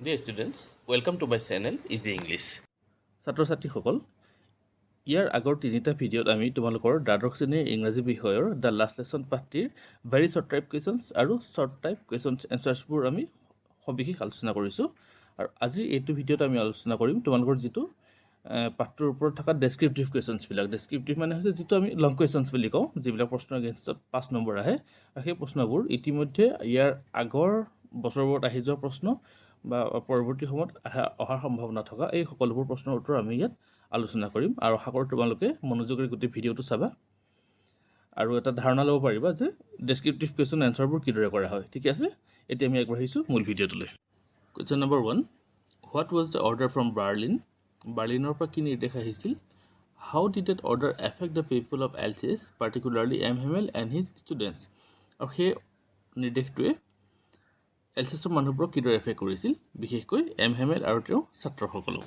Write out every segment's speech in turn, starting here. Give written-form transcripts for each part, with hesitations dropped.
Dear students, welcome to my channel Easy English. ছাত্ৰ-ছাত্ৰীসকল ইয়াৰ আগৰ তিনিটা ভিডিঅ'ত আমি তোমালোকৰ দ্বাদশ শ্ৰেণীৰ ইংৰাজী বিষয়ৰ দ্য লাষ্ট লেসন পাঠটিৰ ভেৰি শৰ্ট টাইপ কুৱেশ্যনছ আৰু শৰ্ট টাইপ কুৱেশ্যনছ এনচাৰ্ছবোৰ আমি সবিশেষ আলোচনা কৰিছোঁ আৰু আজি এইটো ভিডিঅ'ত আমি আলোচনা কৰিম তোমালোকৰ যিটো পাঠটোৰ ওপৰত থকা ডেছক্ৰিপটিভ কুৱেশ্যনছবিলাক ডেছক্ৰিপটিভ মানে হৈছে যিটো আমি লং কুৱেশ্যনছ বুলি কওঁ যিবিলাক প্ৰশ্নৰ এগেইনষ্টত 5 নম্বৰ আহে আৰু সেই প্ৰশ্নবোৰ ইতিমধ্যে ইয়াৰ আগৰ বছৰবোৰত আহি যোৱা প্ৰশ্ন বা পৰৱৰ্তী সময়ত অহাৰ সম্ভাৱনা থকা এই সকলোবোৰ প্ৰশ্নৰ উত্তৰ আমি ইয়াত আলোচনা কৰিম আৰু আশা কৰোঁ তোমালোকে মনোযোগেৰে গোটেই ভিডিঅ'টো চাবা আৰু এটা ধাৰণা ল'ব পাৰিবা যে ডেছক্ৰিপটিভ কুৱেশ্যন এনচাৰবোৰ কিদৰে কৰা হয় ঠিক আছে এতিয়া আমি আগবাঢ়িছোঁ মূল ভিডিঅ'টোলৈ question number 1 what was the order from বাৰ্লিনৰ পৰা কি নিৰ্দেশ আহিছিল how did that order affect the people of Alsace particularly M Hamel and his students আৰু সেই নিৰ্দেশটোৱে এলচিএছৰ মানুহবোৰক কিদৰে এফেক্ট কৰিছিল বিশেষকৈ এম হেমেল আৰু তেওঁৰ ছাত্ৰসকলক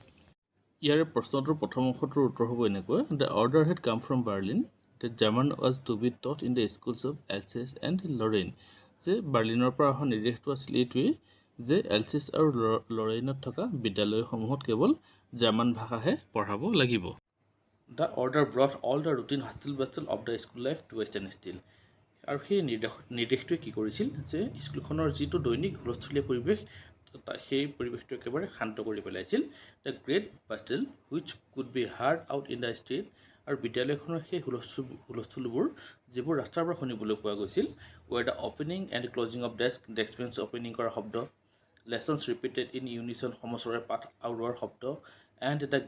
ইয়াৰে প্ৰশ্নটোৰ প্ৰথম অংশটোৰ উত্তৰ হ'ব এনেকুৱা the order had come from Berlin the German was to be taught in the schools of Alsace and Lorraine যে বাৰ্লিনৰ পৰা অহা নিৰ্দেশটো আছিল এইটোৱেই যে এলচিএছ আৰু লৰেইনত থকা বিদ্যালয়সমূহত কেৱল জাৰ্মান ভাষাহে পঢ়াব লাগিব the order brought all the routine hustle bustle of the school life to stand still আৰু সেই নিৰ্দেশটোৱে কি কৰিছিল যে স্কুলখনৰ যিটো দৈনিক হুলস্থুলীয়া পৰিৱেশ সেই পৰিৱেশটো একেবাৰে শান্ত কৰি পেলাইছিল the great bustle which could be heard out in the street আৰু বিদ্যালয়খনৰ সেই হুলস্থুলবোৰ যিবোৰ ৰাস্তাৰ পৰা শুনিবলৈ পোৱা গৈছিল ৱেৰ the opening and closing of desk bench opening কৰা শব্দ লেচনছ ৰিপিটেড ইন ইউনিচন সমস্বৰে পাঠ আওৰোৱাৰ শব্দ and the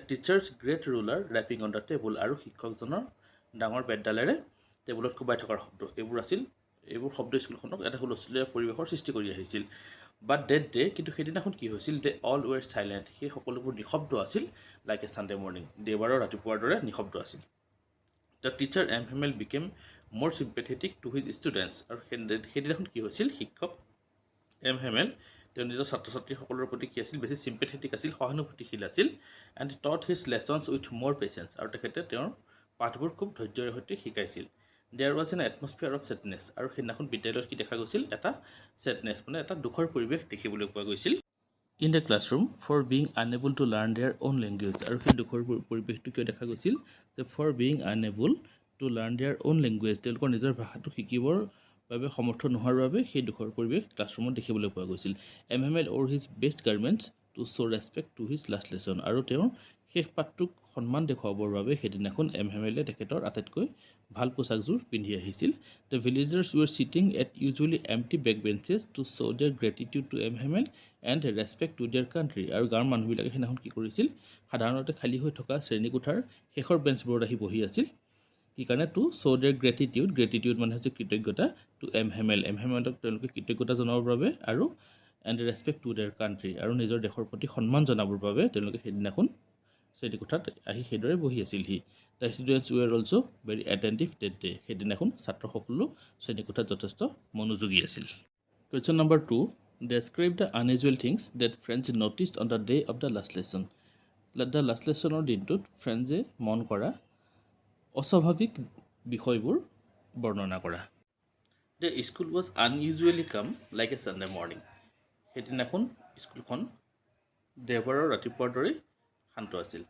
teacher's great ruler rapping on the table আৰু শিক্ষকজনৰ ডাঙৰ বেতডালেৰে টেবুলত কোবাই থকাৰ শব্দ এইবোৰ শব্দ স্কুলখনক এটা হুলস্থুলীয়া পৰিৱেশৰ সৃষ্টি কৰি আহিছিল বাট ডেট ডে কিন্তু সেইদিনাখন কি হৈছিল দে অল ৱেৰ চাইলেণ্ট সেই সকলোবোৰ নিশব্দ আছিল লাইক এ ছানডে মৰ্ণিং দেওবাৰৰ ৰাতিপুৱাৰ দৰে নিশব্দ আছিল the teacher M Hamel became more sympathetic to his students আৰু সেইদিনাখন কি হৈছিল শিক্ষক এম হেমেল তেওঁ নিজৰ ছাত্ৰ ছাত্ৰীসকলৰ প্ৰতি কি আছিল বেছি চিম্পেথেটিক আছিল সহানুভূতিশীল আছিল and taught his lessons with মোৰ পেচেঞ্চ আৰু তেখেতে তেওঁৰ পাঠবোৰ খুব ধৈৰ্যৰে সৈতে শিকাইছিল there was an atmosphere of sadness আৰু সেইদিনাখন বিদ্যালয়ত কি দেখা গৈছিল এটা ছেডনেছ মানে এটা দুখৰ পৰিৱেশ দেখিবলৈ পোৱা গৈছিল in the classroom for being unable to learn their own language আৰু সেই দুখৰ পৰিৱেশটো কিয় দেখা গৈছিল যে for being unable to learn their own language তেওঁলোকৰ নিজৰ ভাষাটো শিকিবৰ বাবে সমৰ্থ নোহোৱাৰ বাবে সেই দুখৰ পৰিৱেশ ক্লাছৰুমত দেখিবলৈ পোৱা গৈছিল M Hamel wore his best garments to show' respect to his last lesson আৰু তেওঁৰ শেষ পাঠটোক সন্মান দেখুৱাবৰ বাবে সেইদিনাখন এম হেমেলে তেখেতৰ আটাইতকৈ ভাল পোচাকযোৰ পিন্ধি আহিছিল the villagers were sitting at usually empty back benches to show' their gratitude to M Hamel and respect to their country আৰু গাঁৱৰ মানুহবিলাকে সেইদিনাখন কি কৰিছিল সাধাৰণতে খালী হৈ থকা শ্ৰেণীকোঠাৰ শেষৰ বেঞ্চবোৰত আহি বহি আছিল কি কাৰণে টু শ্ব' দেয়াৰ গ্ৰেটিটিউড মানে হৈছে কৃতজ্ঞতা টু এম হেমেলক তেওঁলোকে কৃতজ্ঞতা জনাবৰ বাবে আৰু and respect to their country আৰু নিজৰ দেশৰ প্ৰতি সন্মান জনাবৰ বাবে তেওঁলোকে সেইদিনাখন শ্ৰেণীকোঠাত আহি সেইদৰে বহি আছিলহি the students were also' very attentive that day সেইদিনাখন ছাত্ৰসকলো শ্ৰেণীকোঠাত যথেষ্ট মনোযোগী আছিল question number 2 describe the unusual things that Franz noticed on the day of the last lesson the last লেচনৰ দিনটোত ফ্ৰেণ্ডছে মন কৰা অস্বাভাৱিক বিষয়বোৰ বৰ্ণনা কৰা দ্য স্কুল ৱাজ আনইউজুৱেলি কাম লাইক এ ছানডে মৰ্ণিং সেইদিনাখন স্কুলখন দেওবাৰৰ ৰাতিপুৱাৰ দৰে শান্ত আছিল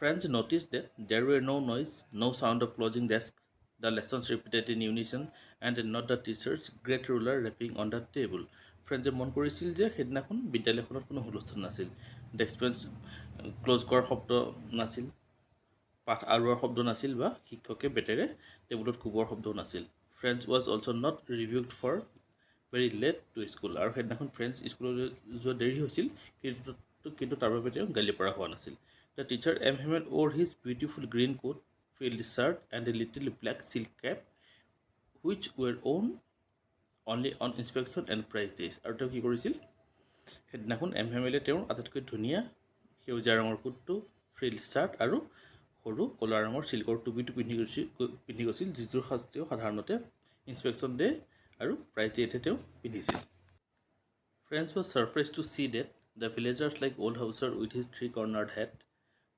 friends notice that there were no' noise no' sound of closing desk the lessons repeated in unison and not the teacher's great ruler rapping on the table ফ্ৰেণ্ডছে মন কৰিছিল যে সেইদিনাখন বিদ্যালয়খনত কোনো হুলস্থুল নাছিল ডেস্ক বেঞ্চ ক্লজ কৰাৰ শব্দ নাছিল পাঠ আৰোৱাৰ শব্দ নাছিল বা শিক্ষকে বেটেৰে টেবুলত কোবোৱাৰ শব্দও নাছিল Franz was also' not rebuked for very late to school আৰু সেইদিনাখন ফ্ৰেণ্ডছ স্কুললৈ যোৱা দেৰি হৈছিল কিন্তু তাৰ বাবে তেওঁ গালি পৰা হোৱা নাছিল the teacher M Hamel wore his beautiful green coat frilled shirt and a little black silk cap which were worn only on inspection and prize days আৰু তেওঁ কি কৰিছিল সেইদিনাখন এম হেমেলে তেওঁৰ আটাইতকৈ ধুনীয়া সেউজীয়া ৰঙৰ কোটটো ফিল্ড চাৰ্ট আৰু সৰু ক'লা ৰঙৰ চিল্কৰ টুপিটো পিন্ধি গৈছিল যিযোৰ সাজ তেওঁ সাধাৰণতে ইনস্পেকশ্যন ডে আৰু প্ৰাইজ ডেতহে তেওঁ পিন্ধিছিল Franz was surprised to see that the villagers like old Hauser with his 3-cornered hat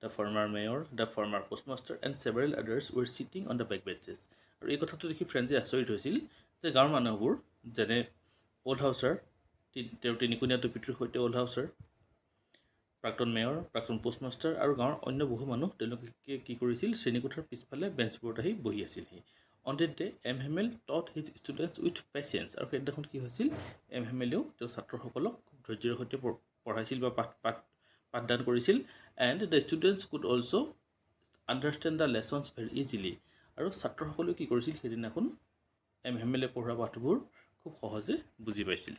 the former mayor the former postmaster and several others were sitting on the back benches আৰু এই কথাটো দেখি ফ্ৰেণ্ডছে আচৰিত হৈছিল যে গাঁৱৰ মানুহবোৰ যেনে অ'ল্ড হাউচাৰ তেওঁৰ তিনিকোণীয়া টুপিটোৰ সৈতে ওল হাউচৰ প্ৰাক্তন মেয়ৰ প্ৰাক্তন পোষ্টমাষ্টাৰ আৰু গাঁৱৰ অন্য বহু মানুহ তেওঁলোকে কি কৰিছিল শ্ৰেণীকোঠাৰ পিছফালে বেঞ্চবোৰত আহি বহি আছিলহি on that day M Hamel taught his students with patience আৰু সেইদিনাখন কি হৈছিল এম হেমেলেও তেওঁ ছাত্ৰসকলক খুব ধৈৰ্য্যৰ সৈতে পঢ়াইছিল বা পাঠদান কৰিছিল and the students could also' understand the lessons very easily আৰু ছাত্ৰসকলেও কি কৰিছিল সেইদিনাখন এম হেমেলে পঢ়োৱা পাঠবোৰ খুব সহজে বুজি পাইছিল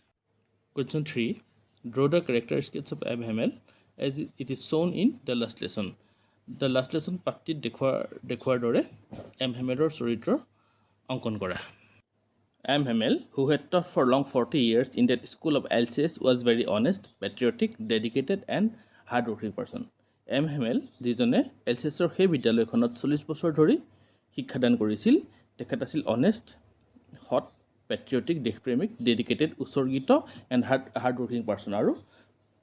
Question 3. Draw the characteristics of M. Hamel as it is shown in the last lesson. The last lesson পাঠটিত দেখুৱাৰ দৰে M. Hamelৰ চৰিত্ৰ অংকন কৰা M. Hamel, who had taught for long 40 years in that school of AHSEC, was very honest, patriotic, dedicated and hard-working person. M. Hamel, যিজনে AHSECৰ সেই বিদ্যালয়খনত 40 বছৰ ধৰি শিক্ষাদান কৰিছিল তেখেত আছিল অনেষ্ট হট পেট্ৰিয়টিক দেশপ্ৰেমিক ডেডিকেটেড উৎসৰ্গিত এণ্ড হাৰ্ড ৱৰ্কিং পাৰ্চন আৰু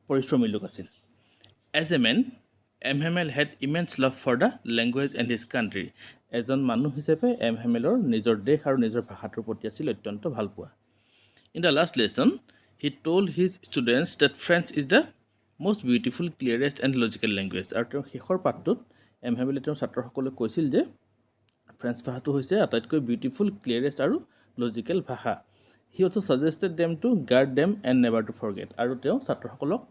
পৰিশ্ৰমী লোক আছিল as a man M Hamel had immense love for the language and his country এজন মানুহ হিচাপে এম হেমেলৰ নিজৰ দেশ আৰু নিজৰ ভাষাটোৰ প্ৰতি আছিল অত্যন্ত ভাল পোৱা in the last lesson he told his students that French is the most beautiful, clearest and logical language. আৰু তেওঁ শেষৰ পাঠটোত এম হেমেলে তেওঁৰ ছাত্ৰসকলক কৈছিল যে ফ্ৰেঞ্চ ভাষাটো হৈছে আটাইতকৈ বিউটিফুল ক্লিয়াৰেষ্ট আৰু লজিকেল ভাষা he also' suggested them to guard them and never to forget আৰু তেওঁ ছাত্ৰসকলক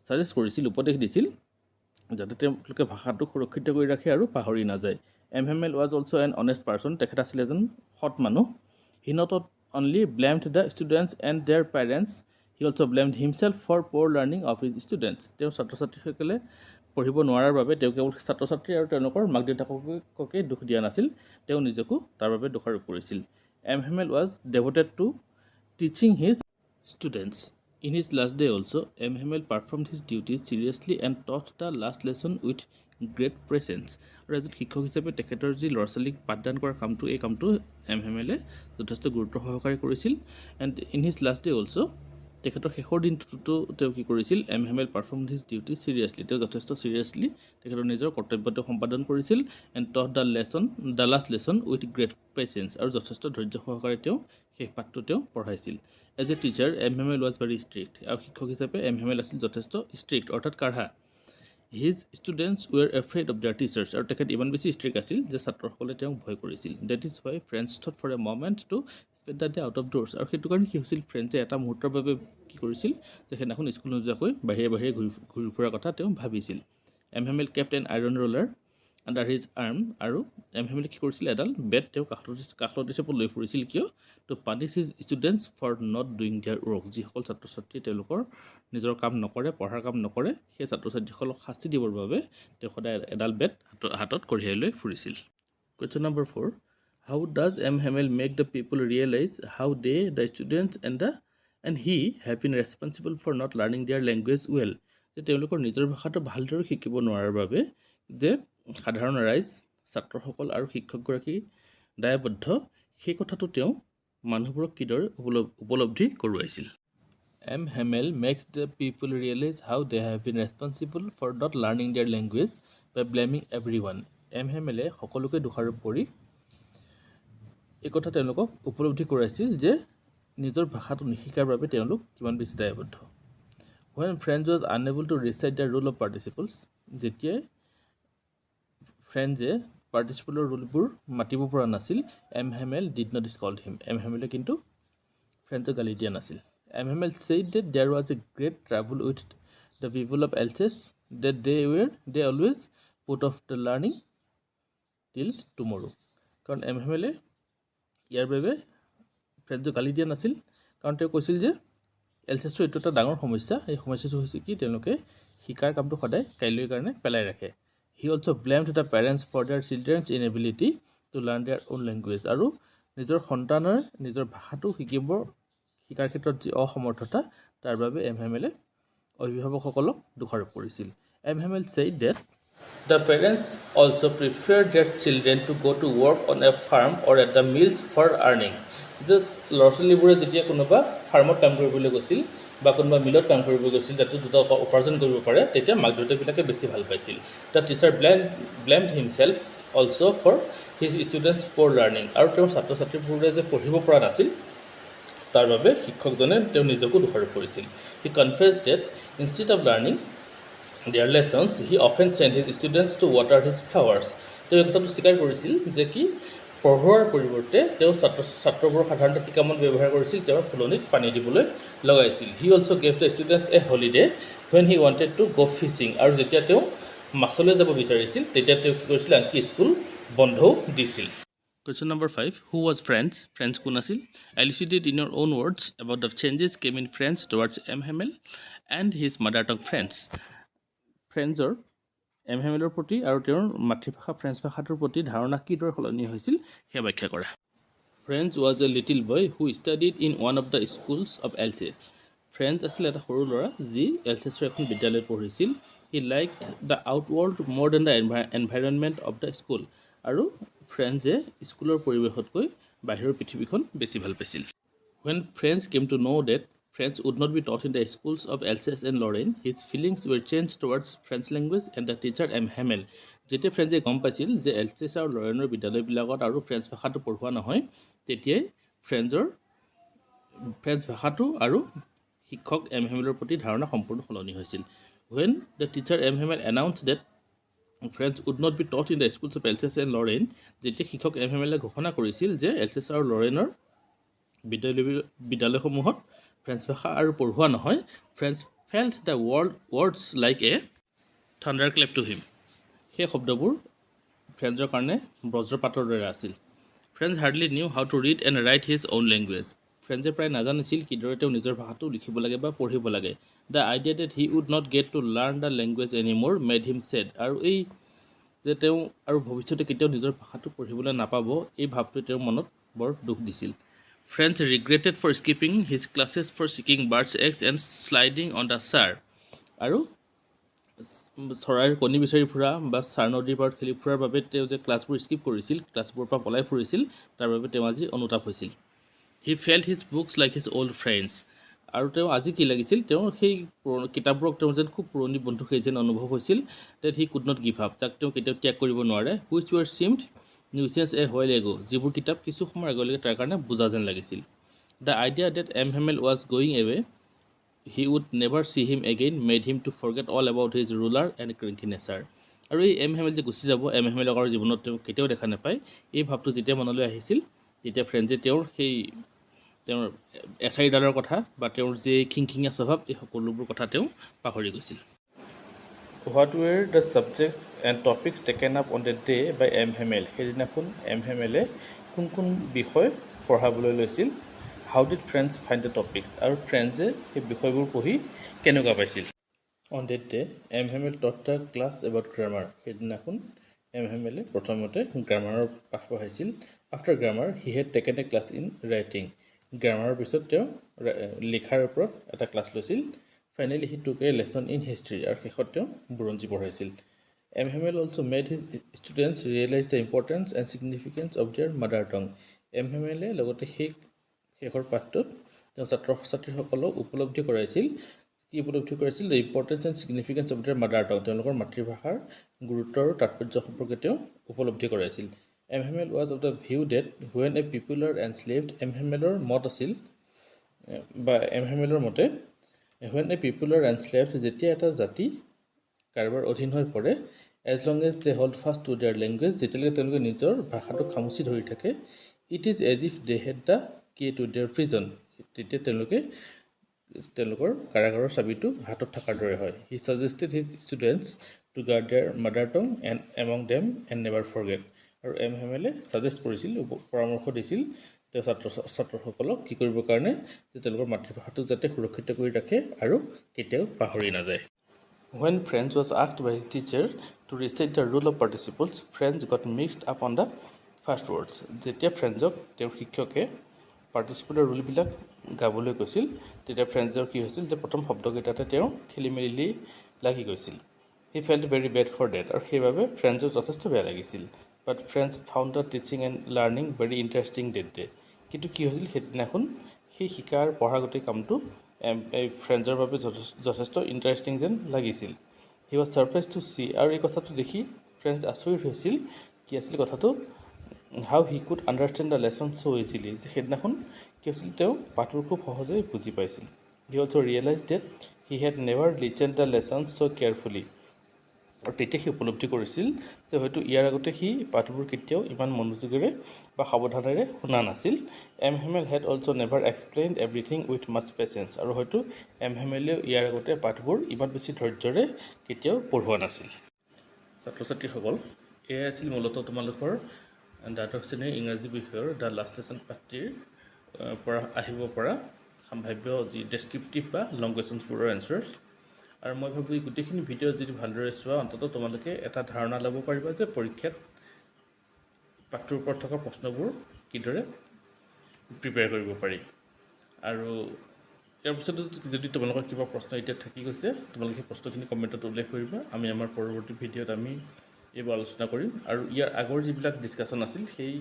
ছাজেষ্ট কৰিছিল উপদেশ দিছিল যাতে তেওঁলোকে ভাষাটো সুৰক্ষিত কৰি ৰাখে আৰু পাহৰি নাযায় M Hamel was also' an honest person তেখেত আছিল এজন সৎ মানুহ he not only blamed the students and their parents he also' blamed himself for poor learning of his students তেওঁ ছাত্ৰ ছাত্ৰীসকলে পঢ়িব নোৱাৰাৰ বাবে তেওঁ কেৱল ছাত্ৰ ছাত্ৰী আৰু তেওঁলোকৰ মাক দেউতাককে দুখ দিয়া নাছিল তেওঁ নিজকো তাৰ বাবে দোষাৰোপ কৰিছিল M Hamel was devoted to teaching his students in his last day also' M Hamel performed his duties seriously and taught the last lesson with great patience আৰু এজন শিক্ষক হিচাপে তেখেতৰ যি ল'ৰা ছোৱালীক পাঠদান কৰাৰ কামটো এই কামটো এম হেমেলে যথেষ্ট গুৰুত্ব সহকাৰে কৰিছিল and in his last day also' তেখেতৰ শেষৰ দিনটোতো তেওঁ কি কৰিছিল M Hamel perform his duty seriously তেওঁ যথেষ্ট চিৰিয়াছলি তেখেতৰ নিজৰ কৰ্তব্যটো সম্পাদন কৰিছিল and taught the last lesson with great patience আৰু যথেষ্ট ধৈৰ্য সহকাৰে তেওঁ শেষ পাঠটো তেওঁ পঢ়াইছিল as a teacher M Hamel was very strict আৰু শিক্ষক হিচাপে এম হেমেল আছিল যথেষ্ট ষ্ট্ৰিক্ট অৰ্থাৎ কাঢ়া his students were afraid of their teachers আৰু তেখেত ইমান বেছি ষ্ট্ৰিক্ট আছিল যে ছাত্ৰসকলে তেওঁক ভয় কৰিছিল that is why Franz thought for a moment to spend the day out of doors আৰু সেইটো কাৰণে কি হৈছিল ফ্ৰেণ্ডছে এটা মুহূৰ্তৰ বাবে কি কৰিছিল যে সেইদিনাখন স্কুল নোযোৱাকৈ বাহিৰে বাহিৰে ঘূৰি ফুৰাৰ কথা তেওঁ ভাবিছিল M Hamel kept an iron ruler under his arm আৰু এম হেমেলে কি কৰিছিল এডাল বেট তেওঁ কাষত হিচাপত লৈ ফুৰিছিল কিয় to punish his students for not doing their work যিসকল ছাত্ৰ ছাত্ৰীয়ে তেওঁলোকৰ নিজৰ কাম নকৰে পঢ়াৰ কাম নকৰে সেই ছাত্ৰ ছাত্ৰীসকলক শাস্তি দিবৰ বাবে তেওঁ সদায় এডাল বেট হাতত কঢ়িয়াই লৈ ফুৰিছিল question number 4 how does M Hamel make the people realise how they the students and he have been responsible for not learning their language well যে তেওঁলোকৰ নিজৰ ভাষাটো ভালদৰে শিকিব নোৱাৰাৰ বাবে যে সাধাৰণ ৰাইজ ছাত্ৰসকল আৰু শিক্ষকগৰাকী দায়বদ্ধ সেই কথাটো তেওঁ মানুহবোৰক কিদৰে উপলব্ধি কৰোৱাইছিল M Hamel makes the people realise how they have been responsible for not learning their language by blaming everyone M হেমেলে সকলোকে দোষাৰোপ কৰি এই কথা তেওঁলোকক উপলব্ধি কৰাইছিল যে নিজৰ ভাষাটো নিশিকাৰ বাবে তেওঁলোক কিমান বেছি দায়বদ্ধ when French was unable to recite the rule of participles যেতিয়াই ফ্ৰেঞ্চে পাৰ্টিচিপলৰ ৰুলবোৰ মাতিব পৰা নাছিল M Hamel did not scold him M হেমেলে কিন্তু ফ্ৰেঞ্চক গালি দিয়া নাছিল M Hamel said that there was a great trouble with the people of AHSEC that they always put off the learning till tomorrow কাৰণ এম হেমেলে ইয়াৰ বাবে ফ্ৰেঞ্চক গালি দিয়া নাছিল কাৰণ তেওঁ কৈছিল যে AHSECৰ এইটো এটা ডাঙৰ সমস্যা এই সমস্যাটো হৈছে কি তেওঁলোকে শিকাৰ কামটো সদায় কাইলৈৰ কাৰণে পেলাই ৰাখে He also blamed the parents for their children's inability to learn their own language. আৰু নিজৰ সন্তানৰ নিজৰ ভাষাটো শিকাৰ ক্ষেত্ৰত যি অসমৰ্থতা তাৰ বাবে এম হেমেলে অভিভাৱকসকলক দোষাৰোপ কৰিছিল M Hamel said that the parents also preferred their children to go to work on a farm or at the mills for earning. Just ল'ৰা ছোৱালীবোৰে যেতিয়া কোনোবা ফাৰ্মত কাম কৰিবলৈ গৈছিল বা কোনোবা মিলত কাম কৰিব গৈছিল যাতে দুটা উপাৰ্জন কৰিব পাৰে তেতিয়া মাক দেউতাকবিলাকে বেছি ভাল পাইছিল the teacher blamed himself also' for his students for learning আৰু তেওঁৰ ছাত্ৰ ছাত্ৰীবোৰে যে পঢ়িব পৰা নাছিল তাৰ বাবে শিক্ষকজনে তেওঁ নিজকে দোষাৰোপ কৰিছিল he confessed that instead of learning their lessons he often sent his students to water his flowers তেওঁ কথাটো স্বীকাৰ কৰিছিল যে কি পঢ়োৱাৰ পৰিৱৰ্তে তেওঁ ছাত্ৰবোৰ সাধাৰণতে কি কামত ব্যৱহাৰ কৰিছিল তেওঁৰ ফুলনিত পানী দিবলৈ লগাইছিল he also gave the students a holiday when he wanted to go fishing আৰু যেতিয়া তেওঁ মাছলৈ যাব বিচাৰিছিল তেতিয়া তেওঁ কি কৰিছিল আনকি স্কুল বন্ধও দিছিল Question number 5 who was friends friends কোন আছিল elucidate in your own words about the changes came in friends towards M Hamel and his mother tongue friends ফ্ৰেন্সৰ এম হেমেলৰ প্ৰতি আৰু তেওঁৰ মাতৃভাষা ফ্ৰেন্স ভাষাটোৰ প্ৰতি ধাৰণা কিদৰে সলনি হৈছিল সেয়া ব্যাখ্যা কৰা Franz was a little boy who studied in one of the schools of Alsace Franz আছিল এটা সৰু ল'ৰা যি এলচিএছৰ এখন বিদ্যালয়ত পঢ়িছিল he like the outworld more than the environment of the school আৰু ফ্ৰেন্সে স্কুলৰ পৰিৱেশতকৈ বাহিৰৰ পৃথিৱীখন বেছি ভাল পাইছিল when friends came to know that French would not be taught in the schools of Alsace and Lorraine. His feelings were changed towards French language and the teacher M. Hamel. যেতিয়া ফ্ৰেন্সে গম পাইছিল যে এলচেছ আৰু লৰেনৰ বিদ্যালয়বিলাকত আৰু ফ্ৰেন্স ভাষাটো পঢ়োৱা নহয় তেতিয়াই ফ্ৰেন্স ভাষাটো আৰু শিক্ষক এম হেমেলৰ প্ৰতি ধাৰণা সম্পূৰ্ণ সলনি হৈছিল when the teacher M. Hamel announced that French would not be taught in the schools of Alsace and Lorraine, যেতিয়া শিক্ষক এম হেমেলে ঘোষণা কৰিছিল যে এলচেছ আৰু লৰেনৰ বিদ্যালয়সমূহত ফ্ৰেন্স ভাষা আৰু পঢ়োৱা নহয় Franz felt the words like a thunder clap to him সেই শব্দবোৰ ফ্ৰেন্সৰ কাৰণে বজ্ৰপাতৰ দৰে আছিল Franz hardly knew how to read and write his own language ফ্ৰেন্সে প্ৰায় নাজানিছিল কিদৰে তেওঁ নিজৰ ভাষাটো লিখিব লাগে বা পঢ়িব লাগে the idea that he would not get to learn the language anymore made him sad আৰু এই যে তেওঁ আৰু ভৱিষ্যতে কেতিয়াও নিজৰ ভাষাটো পঢ়িবলৈ নাপাব এই ভাৱটোৱে তেওঁৰ মনত বৰ দুখ দিছিল French regretted for skipping his classes for seeking birds' eggs and sliding on the Sar. আৰু চৰাইৰ কণী বিচাৰি ফুৰা বা চাৰ নদীৰ পাৰত খেলি ফুৰাৰ বাবে তেওঁ যে ক্লাছবোৰ স্কিপ কৰিছিল ক্লাছবোৰৰ পৰা পলাই ফুৰিছিল তাৰ বাবে তেওঁ আজি অনুতাপ হৈছিল he felt his books like his old friends আৰু তেওঁ আজি কি লাগিছিল তেওঁ সেই কিতাপবোৰক তেওঁ যেন খুব পুৰণি বন্ধু সেই যেন অনুভৱ হৈছিল date he could not give up যাক তেওঁ কেতিয়াও ত্যাগ কৰিব নোৱাৰে হুইচ ৱেৰ চিমড নিউচেঞ্চ এ হোৱাইল এগো যিবোৰ কিতাপ কিছু সময় আগলৈকে তাৰ কাৰণে বুজা যেন লাগিছিল the idea that M Hamel was going away he would never see him again made him to forget all about his ruler and cranky nature আৰু এই এম হেমেল যে গুচি যাব এম হেমেলক আৰু জীৱনত তেওঁ কেতিয়াও দেখা নাপায় এই ভাৱটো যেতিয়া মনলৈ আহিছিল তেতিয়া ফ্ৰেন্সে তেওঁৰ এচাৰিডালৰ কথা বা তেওঁৰ যে খিংখিঙীয়া স্বভাৱ এই সকলোবোৰ কথা তেওঁ পাহৰি গৈছিল What were the subjects and topics taken up on the day by M. Hamel? সেইদিনাখন M. Hamele কোন বিষয় পঢ়াবলৈ লৈছিল How did friends find the topics? আৰু ফ্ৰেন্সে সেই বিষয়বোৰ পঢ়ি কেনেকুৱা পাইছিল On that day, M. Hamel taught the class about grammar. সেইদিনাখন M. Hamele প্ৰথমতে গ্ৰামাৰৰ পাঠ পঢ়াইছিল After grammar, he had taken a class in writing. গ্ৰামাৰৰ পিছত তেওঁ লিখাৰ ওপৰত এটা ক্লাছ লৈছিল Finally, he took a lesson in history আৰু শেষত তেওঁ বুৰঞ্জী পঢ়াইছিল M. Hamel also made his students realize the importance and significance of their mother tongue. M. Hamel লগতে শেষৰ পাঠটোত তেওঁ ছাত্ৰ-ছাত্ৰীসকলক উপলব্ধি কৰাইছিল the importance and significance of their mother tongue. তেওঁলোকৰ মাতৃভাষাৰ গুৰুত্ব আৰু তাৎপৰ্য সম্পৰ্কে তেওঁ উপলব্ধি কৰাইছিল M. Hamel was of the view that when a people are enslaved, M. Hamelৰ মত আছিল বা M. Hamelৰ মতে when a people are enslaved যেতিয়া এটা জাতি কাৰোবাৰ অধীন হৈ পৰে as long as they hold fast to their language যেতিয়ালৈকে তেওঁলোকে নিজৰ ভাষাটো খামুচি ধৰি থাকে it is as if they had the key to their prison তেতিয়া তেওঁলোকৰ কাৰাগাৰৰ চাবিটো হাতত থকাৰ দৰে হয় he suggested his students to guard their mother tongue and among them and never forget আৰু M. Hamele সাজেষ্ট কৰিছিল পৰামৰ্শ দিছিল তেওঁ ছাত্ৰসকলক কি কৰিবৰ কাৰণে যে তেওঁলোকৰ মাতৃভাষাটো যাতে সুৰক্ষিত কৰি ৰাখে আৰু কেতিয়াও পাহৰি নাযায় When French was asked by his teacher to recite the rule of participles, French got mixed up on the first words. যেতিয়া ফ্ৰেন্সক তেওঁৰ শিক্ষকে পাৰ্টিচিপলৰ ৰুলবিলাক গাবলৈ কৈছিল তেতিয়া ফ্ৰেন্সৰ কি হৈছিল যে প্ৰথম শব্দকেইটাতে তেওঁ খেলিমেলি লাগি গৈছিল He felt very bad for that আৰু সেইবাবে ফ্ৰেন্সৰ যথেষ্ট বেয়া লাগিছিল But French found the teaching and learning very interesting that day. কিন্তু কি হৈছিল সেইদিনাখন সেই শিকাৰ পঢ়াৰ গোটেই কামটো ফ্ৰেন্সৰ বাবে যথেষ্ট ইণ্টাৰেষ্টিং যেন লাগিছিল He was surprised to see আৰু এই কথাটো দেখি ফ্ৰেন্স আচৰিত হৈছিল কি আছিল কথাটো How he could understand the lesson so easily যে সেইদিনাখন কি হৈছিল তেওঁ পাঠবোৰ খুব সহজে বুজি পাইছিল হি also' realise date he had never listen the lesson so' carefully আৰু তেতিয়া সি উপলব্ধি কৰিছিল যে হয়তো ইয়াৰ আগতে সি পাঠবোৰ কেতিয়াও ইমান মনোযোগেৰে বা সাৱধানেৰে শুনা নাছিল Hamel had also' never explained everything with much patience আৰু হয়তো হেমেলেও ইয়াৰ আগতে পাঠবোৰ ইমান বেছি ধৈৰ্যৰে কেতিয়াও পঢ়োৱা নাছিল ছাত্ৰ ছাত্ৰীসকল এয়াই আছিল মূলতঃ তোমালোকৰ দ্বাদশ শ্ৰেণীৰ ইংৰাজী বিষয়ৰ দ্য লাষ্ট লেচন পাঠটিৰ পৰা আহিব পৰা সম্ভাৱ্য যি ডেছক্ৰিপটিভ বা লং কুৱেশ্যনছবোৰৰ এনচাৰ্ছ আৰু মই ভাবোঁ এই গোটেইখিনি ভিডিঅ' যদি ভালদৰে চোৱা অন্ততঃ তোমালোকে এটা ধাৰণা ল'ব পাৰিবা যে পৰীক্ষাত পাঠটোৰ ওপৰত থকা প্ৰশ্নবোৰ কিদৰে প্ৰিপেয়াৰ কৰিব পাৰি আৰু ইয়াৰ পিছতো যদি তোমালোকৰ কিবা প্ৰশ্ন এতিয়া থাকি গৈছে তোমালোকে সেই প্ৰশ্নখিনি কমেণ্টত উল্লেখ কৰিবা আমি আমাৰ পৰৱৰ্তী ভিডিঅ'ত আমি এইবোৰ আলোচনা কৰিম আৰু ইয়াৰ আগৰ যিবিলাক ডিছকাশ্যন আছিল সেই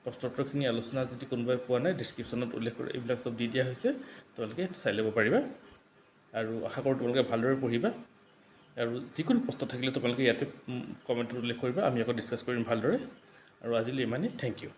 প্ৰশ্নোত্তৰখিনি আলোচনা যদি কোনোবাই পোৱা নাই ডিছক্ৰিপশ্যনত উল্লেখ কৰি এইবিলাক চব দি দিয়া হৈছে তোমালোকে চাই ল'ব পাৰিবা আৰু আশা কৰোঁ তোমালোকে ভালদৰে পঢ়িবা আৰু যিকোনো প্ৰশ্ন থাকিলে তোমালোকে ইয়াতে কমেণ্টত উল্লেখ কৰিবা আমি আকৌ ডিছকাছ কৰিম ভালদৰে আৰু আজিলৈ ইমানেই থেংক ইউ